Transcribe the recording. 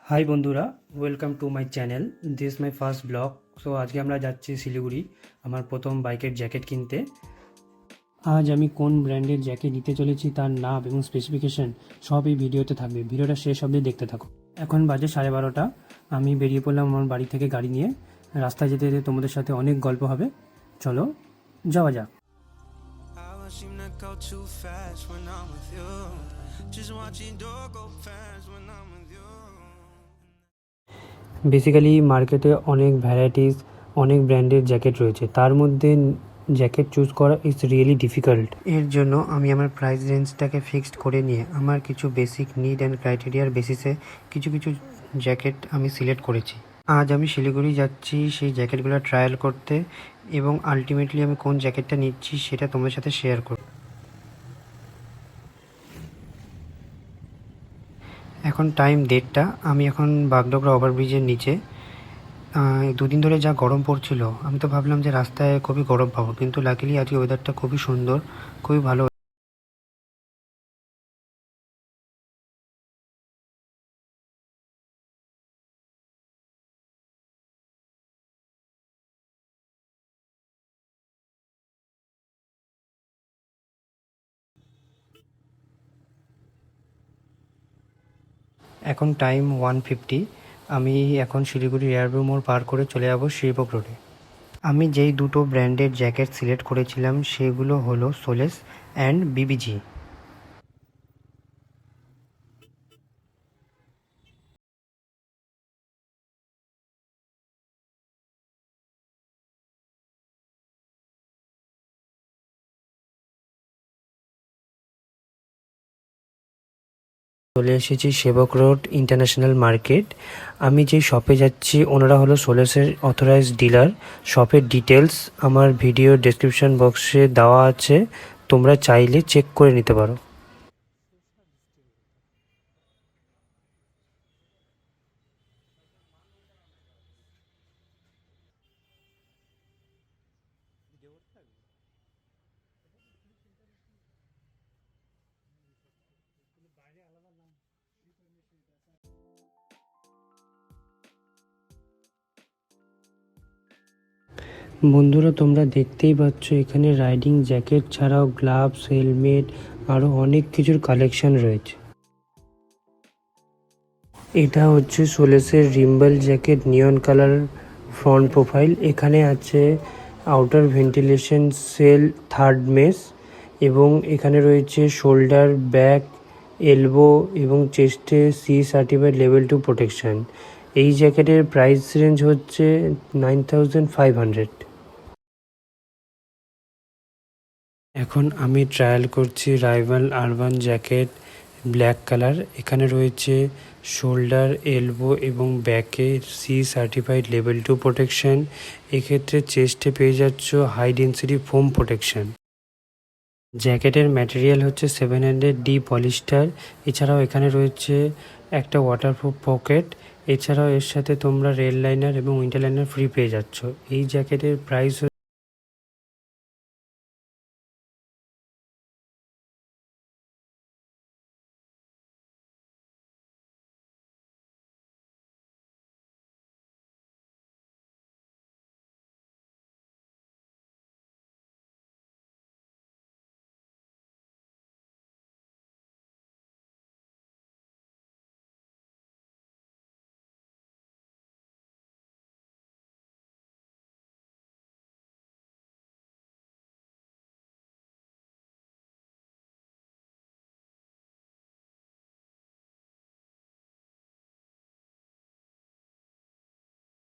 High বন্ধুরা, welcome to my channel. This my first blog. So আজকে আমরা যাচ্ছি শিলিগুড়ি আমার প্রথম বাইকের জ্যাকেট কিনতে। আজ আমি কোন ব্র্যান্ডের জ্যাকেট নিতে চলেছি তার নাম এবং স্পেসিফিকেশন সব এই ভিডিওতে থাকবে। ভিডিওটা শেষ অবধি দেখতে থাকো। এখন বাজে 12:30। আমি বেরিয়ে পড়লাম আমার বাড়ি থেকে গাড়ি নিয়ে। রাস্তায় যেতে যেতে তোমাদের সাথে অনেক গল্প হবে। চলো যাওয়া যাক। I seem to go too fast when I'm with you. Just watching door go past when I'm with you. Basically মার্কেটে অনেক ভ্যারাইটিস, অনেক ব্র্যান্ডের জ্যাকেট রয়েছে, তার মধ্যে জ্যাকেট চুজ করা ইজ রিয়েলি ডিফিকাল্ট। এর জন্য আমি আমার প্রাইস রেঞ্জটাকে ফিক্সড করে নিয়ে আমার কিছু বেসিক নিড অ্যান্ড ক্রাইটেরিয়ার বেসিসে কিছু কিছু জ্যাকেট আমি সিলেক্ট করেছি। আজ আমি শিলিগুড়ি যাচ্ছি সেই জ্যাকেটগুলো ট্রায়াল করতে, এবং আলটিমেটলি আমি কোন জ্যাকেটটা নিচ্ছি সেটা তোমাদের সাথে শেয়ার করব। এখন টাইম 1:30। আমি এখন বাগডোগরা ওভারব্রিজের নিচে। দুদিন ধরে যা গরম পড়ছিল, আমি তো ভাবলাম যে রাস্তায় খুবই গরম পাবো, কিন্তু লাকিলি আজকে ওয়েদারটা খুবই সুন্দর, খুবই ভালো। এখন টাইম 1:50। আমি এখন শিলিগুড়ি এয়ারভিউ মোড় পার করে চলে যাব শিবক রোডে। আমি যেই দুটো ব্র্যান্ডের জ্যাকেট সিলেক্ট করেছিলাম সেগুলো হলো সোলেস অ্যান্ড বিবিজি। চলে এসেছি সেবক রোড ইন্টারন্যাশনাল মার্কেট। আমি যেই শপে যাচ্ছি ওনারা হলো সোলেসের অথরাইজড ডিলার। শপের ডিটেলস আমার ভিডিও ডেসক্রিপশন বক্সে দেওয়া আছে, তোমরা চাইলে চেক করে নিতে পারো। বন্ধুরা, তোমরা দেখতেই পাচ্ছ এখানে রাইডিং জ্যাকেট ছাড়াও গ্লাভস, হেলমেট, আরও অনেক কিছুর কালেকশন রয়েছে। এটা হচ্ছে সোলেসের rumble jacket, neon colour front profile. এখানে আছে outer ventilation cell third mesh, এবং এখানে রয়েছে শোল্ডার, ব্যাক, এলবো এবং চেস্টে সি সার্টিফাইড লেভেল 2 প্রোটেকশন। এই জ্যাকেটের প্রাইস রেঞ্জ হচ্ছে 9500। এখন আমি ট্রায়াল করছি rival urban jacket black colour. এখানে রয়েছে শোল্ডার, এলবো এবং ব্যাকে সি সার্টিফাইড লেভেল 2 প্রোটেকশন। এক্ষেত্রে চেস্টে পেয়ে যাচ্ছ হাই ডেন্সিটি ফোম প্রোটেকশন। জ্যাকেটের ম্যাটেরিয়াল হচ্ছে 700D পলিস্টার। এছাড়াও এখানে রয়েছে একটা ওয়াটারপ্রুফ পকেট। এছাড়াও এর সাথে তোমরা রেল লাইনার এবং উইন্টার লাইনার ফ্রি পেয়ে যাচ্ছ। এই জ্যাকেটের প্রাইস